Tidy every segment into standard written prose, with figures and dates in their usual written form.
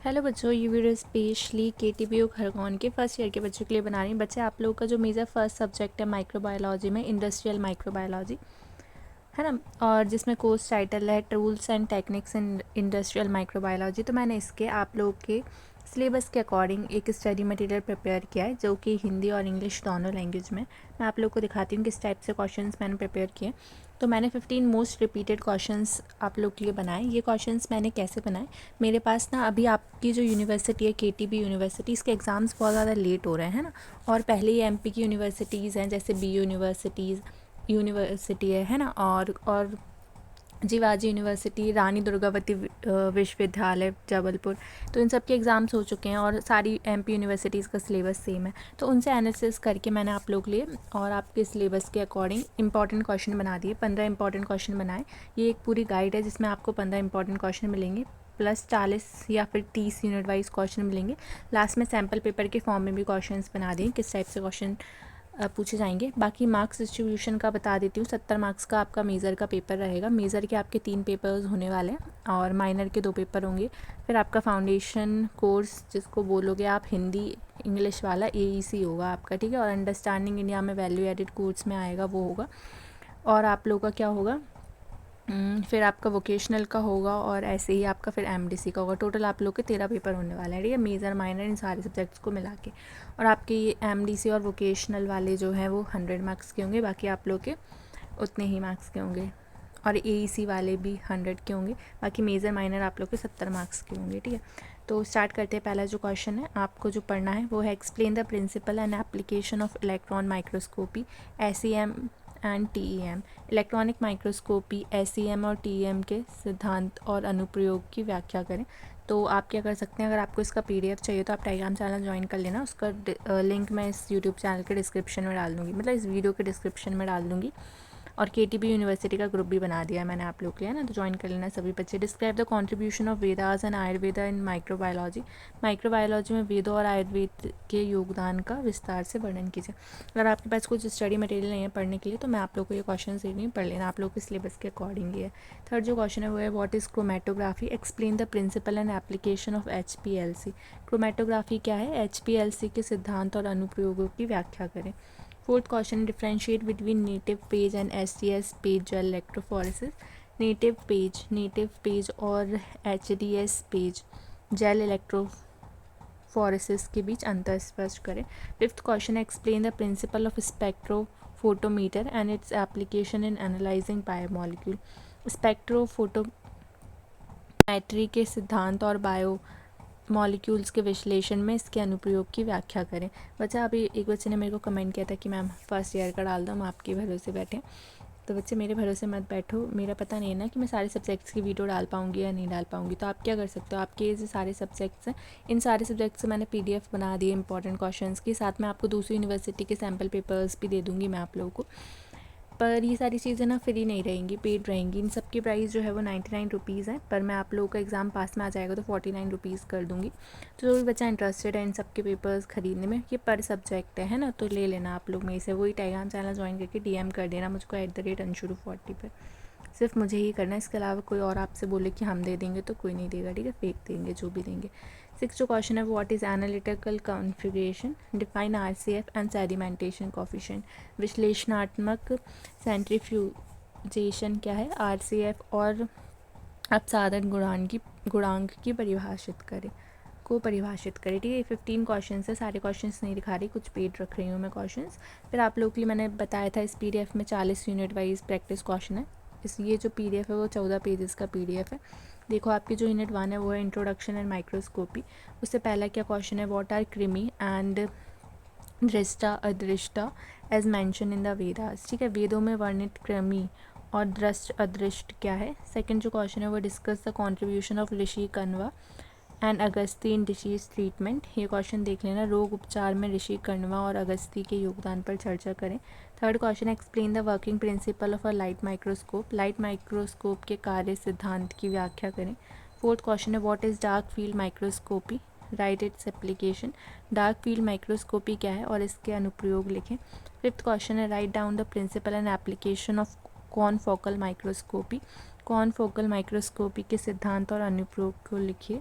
Hello बच्चों, ये video specially केटीबीयू Khargone के फर्स्ट ईयर के बच्चों के लिए बना रही हूँ। बच्चे, आप लोगों का जो मेजर फर्स्ट सब्जेक्ट है माइक्रोबायोलॉजी में इंडस्ट्रियल माइक्रोबायोलॉजी है ना, और जिसमें कोर्स टाइटल है tools and techniques in industrial microbiology. तो मैंने इसके आप लोग के सिलेबस के अकॉर्डिंग एक स्टडी मटेरियल प्रिपेयर किया है जो कि हिंदी और इंग्लिश दोनों लैंग्वेज में। मैं आप लोग को दिखाती हूँ किस टाइप से क्वेश्चंस मैंने प्रिपेयर किए। तो मैंने 15 मोस्ट रिपीटेड क्वेश्चंस आप लोग के लिए बनाए। ये क्वेश्चंस मैंने कैसे बनाए, मेरे पास ना अभी आपकी जो यूनिवर्सिटी है केटीबी यूनिवर्सिटी, इसके एग्ज़ाम्स बहुत ज़्यादा लेट हो रहे हैं ना, और पहले ही एमपी की यूनिवर्सिटीज़ हैं जैसे बी यूनिवर्सिटी है ना, और जीवाजी यूनिवर्सिटी, रानी दुर्गावती विश्वविद्यालय जबलपुर। तो इन सब के एग्ज़ाम्स हो चुके हैं और सारी एमपी यूनिवर्सिटीज़ का सिलेबस सेम है। तो उनसे एनालिसिस करके मैंने आप लोग लिए और आपके सिलेबस के अकॉर्डिंग इंपॉर्टेंट क्वेश्चन बना दिए। 15 इंपॉर्टेंट क्वेश्चन बनाए। ये एक पूरी गाइड है जिसमें आपको 15 इंपॉर्टेंट क्वेश्चन मिलेंगे, प्लस 40 या फिर 30 यूनिट वाइज क्वेश्चन मिलेंगे। लास्ट में सैम्पल पेपर के फॉर्म में भी क्वेश्चंस बना दिए किस टाइप से क्वेश्चन पूछे जाएंगे। बाकी मार्क्स डिस्ट्रीब्यूशन का बता देती हूँ। 70 मार्क्स का आपका मेज़र का पेपर रहेगा। मेज़र के आपके 3 पेपर्स होने वाले हैं और माइनर के 2 पेपर होंगे। फिर आपका फाउंडेशन कोर्स जिसको बोलोगे आप हिंदी इंग्लिश वाला AEC होगा आपका, ठीक है। और अंडरस्टैंडिंग इंडिया में वैल्यू एडिड कोर्स में आएगा वो होगा। और आप लोगों का क्या होगा, फिर आपका वोकेशनल का होगा और ऐसे ही आपका फिर MDC का होगा। टोटल आप लोग के 13 पेपर होने वाले हैं, ठीक है, मेजर माइनर इन सारे सब्जेक्ट्स को मिला के। और आपके ये MDC और वोकेशनल वाले जो हैं वो 100 मार्क्स के होंगे, बाकी आप लोग के उतने ही मार्क्स के होंगे। और AEC वाले भी 100 के होंगे, बाकी मेजर माइनर आप लोग के 70 मार्क्स के होंगे, ठीक है। तो स्टार्ट करते हैं। पहला जो क्वेश्चन है आपको जो पढ़ना है वो है explain the principle and application of electron microscopy SEM and TEM। Electronic microscopy SEM और TEM के सिद्धांत और अनुप्रयोग की व्याख्या करें। तो आप क्या कर सकते हैं, अगर आपको इसका PDF चाहिए तो आप टेलीग्राम चैनल ज्वाइन कर लेना। उसका लिंक मैं इस यूट्यूब चैनल के डिस्क्रिप्शन में डाल दूँगी, मतलब इस वीडियो के डिस्क्रिप्शन में डाल दूँगी। और KTB यूनिवर्सिटी का ग्रुप भी बना दिया है मैंने आप लोग के लिए, है ना, तो ज्वाइन कर लेना सभी बच्चे। Describe the contribution of Vedas and Ayurveda in microbiology. Microbiology में वेदों और आयुर्वेद के योगदान का विस्तार से वर्णन कीजिए। अगर आपके पास कुछ स्टडी मटेरियल नहीं है पढ़ने के लिए तो मैं आप लोग को ये क्वेश्चन दे रही हूँ, पढ़ लेना, आप लोग के सिलेबस के अकॉर्डिंग ही है। थर्ड जो क्वेश्चन है वो है what is chromatography, explain the principle and application of HPLC। Chromatography क्या है, HPLC के सिद्धांत और अनुप्रयोगों की व्याख्या करें। Fourth question, differentiate between native page and STS page gel electrophoresis. Native page और HDS पेज जेल इलेक्ट्रोफोरेसिस के बीच अंतर स्पष्ट करें। Fifth question, explain the principle of spectrophotometer and its application in analysing biomolecule. Spectrophotometry के सिद्धांत और bio molecules के विश्लेषण में इसके अनुप्रयोग की व्याख्या करें। बच्चा, अभी एक बच्चे ने मेरे को कमेंट किया था कि मैम फर्स्ट ईयर का डाल दो, हम आपके भरोसे बैठे। तो बच्चे मेरे भरोसे मत बैठो, मेरा पता नहीं है ना कि मैं सारे सब्जेक्ट्स की वीडियो डाल पाऊँगी या नहीं डाल पाऊँगी। तो आप क्या कर सकते हो, आपके ये जो सारे सब्जेक्ट्स हैं इन सारे सब्जेक्ट्स से मैंने PDF बना दिए इंपॉर्टेंट क्वेश्चंस के साथ में। आपको दूसरी यूनिवर्सिटी के सैम्पल पेपर्स भी दे दूँगी मैं आप लोगों को। पर ये सारी चीज़ें ना फ्री नहीं रहेंगी, पेड रहेंगी। इन सब की प्राइस जो है वो 99 रुपीज़ है, पर मैं आप लोगों का एग्ज़ाम पास में आ जाएगा तो 49 रुपीज़ कर दूँगी। तो जो भी बच्चा इंटरेस्टेड है इन सब के पेपर्स ख़रीदने में, ये पर सब्जेक्ट है ना, तो ले लेना आप लोग में से। वही टेलीग्राम चैनल ज्वाइन करके DM कर देना मुझको @anshuru40 पर। सिर्फ मुझे ही करना है, इसके अलावा कोई और आपसे बोले कि हम दे देंगे तो कोई नहीं देगा, ठीक है, फेक देंगे जो भी देंगे। सिक्स जो क्वेश्चन है what is analytical configuration, define RCF and sedimentation coefficient. विश्लेषणात्मक सेंट्रीफ्यूजेशन क्या है, RCF और अपसाधन गुणांक की परिभाषित करें, ठीक है। 15 क्वेश्चन है, सारे क्वेश्चंस नहीं दिखा रही, कुछ पेड रख रही हूँ मैं क्वेश्चंस। फिर आप लोग के लिए मैंने बताया था इस PDF में 40 यूनिट वाइज प्रैक्टिस क्वेश्चन है। ये जो PDF है वो 14 पेजेस का PDF है। देखो, आपकी जो यूनिट 1 है वो है इंट्रोडक्शन एंड माइक्रोस्कोपी। उससे पहला क्या क्वेश्चन है, what are krimi and drishta adrishta as mentioned in the Vedas, ठीक है। वेदों में वर्णित कृमि और दृष्ट अदृष्ट क्या है। सेकंड जो क्वेश्चन है वो discuss the contribution of Rishi Kanva and Agasti in disease treatment. ये क्वेश्चन देख लेना, रोग उपचार में ऋषि कण्वा और अगस्ती के योगदान पर चर्चा करें। Third question, explain the working principle of a light microscope. Light microscope के कार्य सिद्धांत की व्याख्या करें। फोर्थ क्वेश्चन है what is dark field microscopy, right its application. Dark field microscopy क्या है और इसके अनुप्रयोग लिखें। फिफ्थ क्वेश्चन है write down the principle and application of confocal microscopy. Confocal microscopy के सिद्धांत और अनुप्रयोग को लिखिए।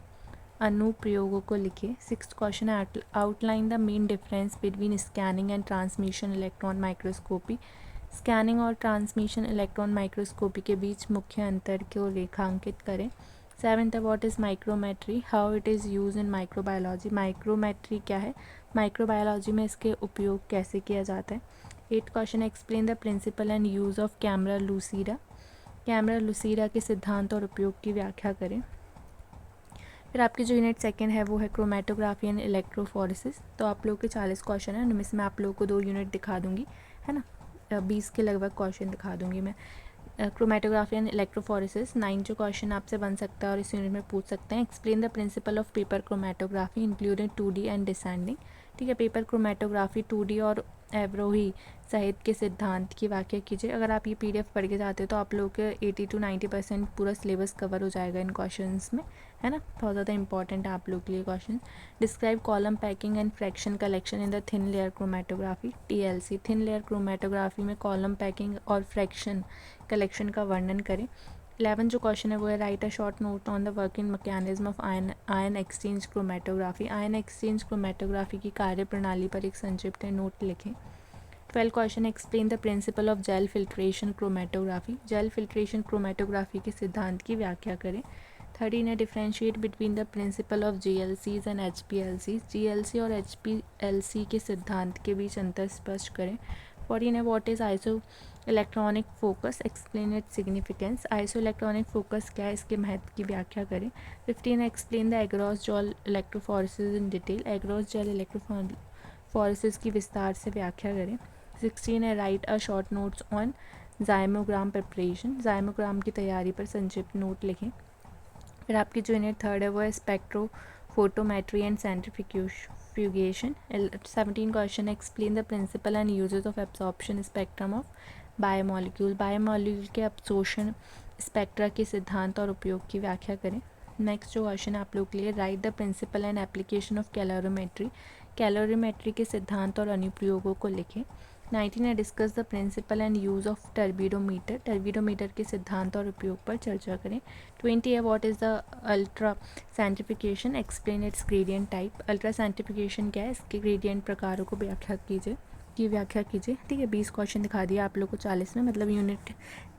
अनुप्रयोगों को लिखे। 6th क्वेश्चन है outline the main difference between scanning and transmission electron microscopy. Scanning और ट्रांसमिशन इलेक्ट्रॉन माइक्रोस्कोपी के बीच मुख्य अंतर को रेखांकित करें। 7th है what is micrometry, how it is use in microbiology. Micrometry क्या है, माइक्रोबायोलॉजी में इसके उपयोग कैसे किया जाता है। 8th क्वेश्चन है explain the principle and use of camera lucida. Camera lucida के सिद्धांत और उपयोग की व्याख्या करें। फिर आपकी जो यूनिट सेकंड है वो है क्रोमेटोग्राफी एंड इलेक्ट्रोफोरेसिस। तो आप लोग के 40 क्वेश्चन है, उनमें से मैं आप लोगों को 2 यूनिट दिखा दूंगी, है ना। 20 के लगभग क्वेश्चन दिखा दूंगी मैं। क्रोमेटोग्राफी एंड इलेक्ट्रोफोरेसिस 9 जो क्वेश्चन आपसे बन सकता है और इस यूनिट में पूछ सकते हैं। Explain the principle of paper chromatography including 2D and descending. ठीक है, पेपर क्रोमेटोग्राफी 2D और एवरोही सहित के सिद्धांत की व्याख्या कीजिए। अगर आप ये PDF पढ़ के जाते हो तो आप लोगों के 80 to 90% पूरा सिलेबस कवर हो जाएगा इन क्वेश्चंस में, है ना। बहुत ज़्यादा इंपॉर्टेंट है आप लोग के लिए question. Describe column packing and fraction collection in the thin layer chromatography TLC। Thin layer chromatography में कॉलम पैकिंग और फ्रैक्शन कलेक्शन का वर्णन करें। 11 जो क्वेश्चन है वो है write a short note on the working mechanism of ion exchange chromatography. Ion exchange chromatography की कार्य प्रणाली पर एक संक्षिप्त नोट लिखें। 12 question explain the principle of gel filtration chromatography. Gel filtration chromatography के सिद्धांत की व्याख्या करें। 13 है differentiate between the principle of GLCs and HPLCs। GLC और HPLC के सिद्धांत के बीच अंतर स्पष्ट करें। 14 है what is iso electronic focus, explain it significance. Iso electronic focus क्या है, इसके महत्व की व्याख्या करें। 15 है explain the agarose gel electrophoresis in detail. Agarose gel electrophoresis की विस्तार से व्याख्या करें। 16 है write a short notes on zymogram preparation. Zymogram की तैयारी पर संक्षिप्त नोट लिखें। फिर आपकी जो यूनिट थर्ड है वो है spectrophotometry and centrifugation. 17 question explain the principle and uses of absorption spectrum of biomolecule. Biomolecule के अवशोषण स्पेक्ट्रा के सिद्धांत और उपयोग की व्याख्या करें। नेक्स्ट जो क्वेश्चन आप लोग के लिए write the principle and application of calorimetry. Calorimetry के सिद्धांत और अनुप्रयोगों को लिखें। 19 है discuss the principle and use of turbidimeter. Turbidimeter के सिद्धांत और उपयोग पर चर्चा करें। 20 है what is the ultra centrifugation, explain its gradient type. Ultra centrifugation क्या है, इसके ग्रेडियंट प्रकारों को व्याख्या कीजिए। ठीक है, 20 क्वेश्चन दिखा दिया आप लोग को 40 में, मतलब यूनिट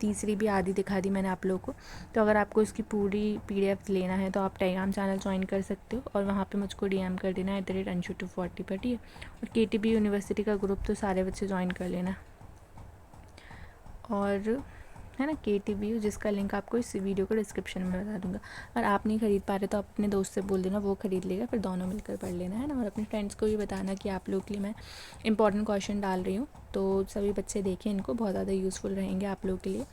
तीसरी भी आधी दिखा दी मैंने आप लोग को। तो अगर आपको इसकी पूरी PDF लेना है तो आप टेलीग्राम चैनल ज्वाइन कर सकते हो और वहाँ पे मुझको DM कर देना @anshu240 पर, ठीक है। और KTB यूनिवर्सिटी का ग्रुप तो सारे बच्चे ज्वाइन कर लेना, और है ना KTBU, जिसका लिंक आपको इस वीडियो को डिस्क्रिप्शन में बता दूंगा। अगर आप नहीं खरीद पा रहे तो आप अपने दोस्त से बोल देना, वो खरीद लेगा, फिर दोनों मिलकर पढ़ लेना, है ना। और अपने फ्रेंड्स को भी बताना कि आप लोग के लिए मैं इंपॉर्टेंट क्वेश्चन डाल रही हूँ, तो सभी बच्चे देखें इनको, बहुत ज़्यादा यूज़फुल रहेंगे आप लोग के लिए।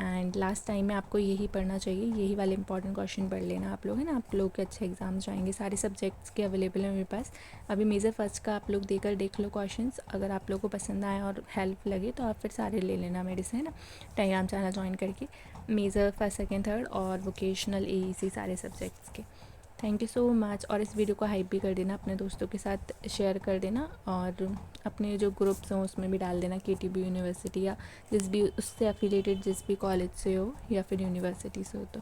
एंड लास्ट टाइम में आपको यही पढ़ना चाहिए, यही वाले इंपॉर्टेंट क्वेश्चन पढ़ लेना आप लोग, है ना। आप लोग के अच्छे एग्जाम्स जाएंगे, सारे सब्जेक्ट्स के अवेलेबल है मेरे पास। अभी मेजर फर्स्ट का आप लोग देकर देख लो क्वेश्चंस, अगर आप लोग को पसंद आए और हेल्प लगे तो आप फिर सारे ले लेना मेरे से, है ना, टेलीग्राम चैनल ज्वाइन करके। मेजर फर्स्ट सेकेंड थर्ड और वोकेशनल AEC सारे सब्जेक्ट्स के। Thank you so much. और इस वीडियो को हाइप भी कर देना, अपने दोस्तों के साथ शेयर कर देना, और अपने जो ग्रुप्स हों उसमें भी डाल देना, KTB यूनिवर्सिटी या जिस भी उससे एफिलेटेड जिस भी कॉलेज से हो या फिर यूनिवर्सिटी से हो। तो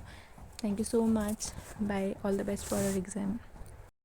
thank you so much, bye, all the best for your exam.